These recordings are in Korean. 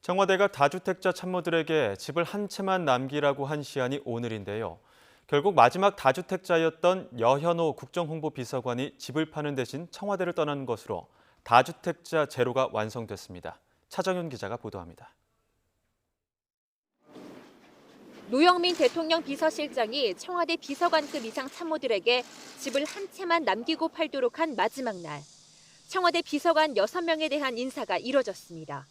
청와대가 다주택자 참모들에게 집을 한 채만 남기라고 한 시한이 오늘인데요. 결국 마지막 다주택자였던 여현호 국정홍보비서관이 집을 파는 대신 청와대를 떠나는 것으로 다주택자 제로가 완성됐습니다. 차정윤 기자가 보도합니다. 노영민 대통령 비서실장이 청와대 비서관급 이상 참모들에게 집을 한 채만 남기고 팔도록 한 마지막 날, 청와대 비서관 6명에 대한 인사가 이뤄졌습니다.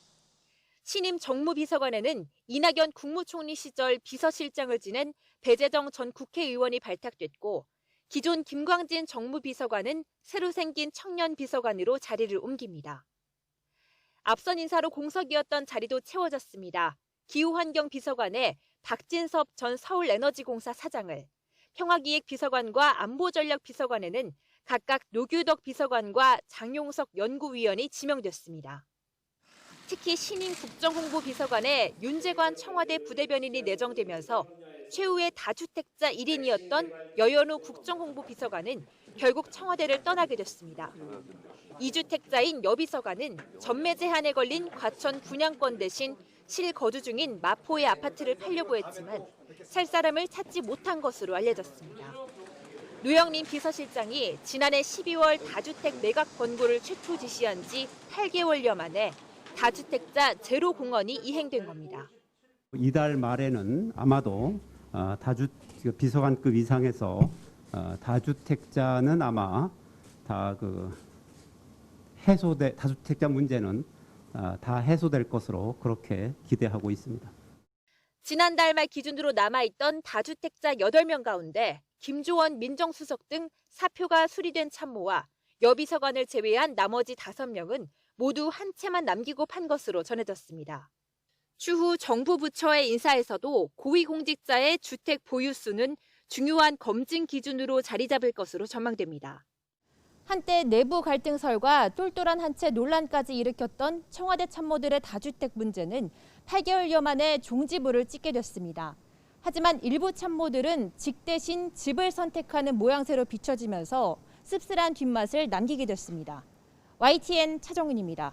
신임 정무비서관에는 이낙연 국무총리 시절 비서실장을 지낸 배재정 전 국회의원이 발탁됐고, 기존 김광진 정무비서관은 새로 생긴 청년 비서관으로 자리를 옮깁니다. 앞선 인사로 공석이었던 자리도 채워졌습니다. 기후환경비서관에 박진섭 전 서울에너지공사 사장을, 평화기획비서관과 안보전략비서관에는 각각 노규덕 비서관과 장용석 연구위원이 지명됐습니다. 특히 신임 국정홍보비서관에 윤재관 청와대 부대변인이 내정되면서 최후의 다주택자 1인이었던 여현호 국정홍보비서관은 결국 청와대를 떠나게 됐습니다. 2주택자인 여비서관은 전매 제한에 걸린 과천 분양권 대신 실거주 중인 마포의 아파트를 팔려고 했지만 살 사람을 찾지 못한 것으로 알려졌습니다. 노영민 비서실장이 지난해 12월 다주택 매각 권고를 최초 지시한 지 8개월여 만에 다주택자 제로 공언이 이행된 겁니다. 이달 말에는 아마도 비서관급 이상에서 다주택자는 아마 다주택자 문제는 다 해소될 것으로 그렇게 기대하고 있습니다. 지난달 말 기준으로 남아있던 다주택자 8명 가운데 김조원 민정수석 등 사표가 수리된 참모와 여비서관을 제외한 나머지 5명은 모두 한 채만 남기고 판 것으로 전해졌습니다. 추후 정부 부처의 인사에서도 고위공직자의 주택 보유 수는 중요한 검증 기준으로 자리 잡을 것으로 전망됩니다. 한때 내부 갈등설과 똘똘한 한 채 논란까지 일으켰던 청와대 참모들의 다주택 문제는 8개월여 만에 종지부를 찍게 됐습니다. 하지만 일부 참모들은 직 대신 집을 선택하는 모양새로 비춰지면서 씁쓸한 뒷맛을 남기게 됐습니다. YTN 차정은입니다.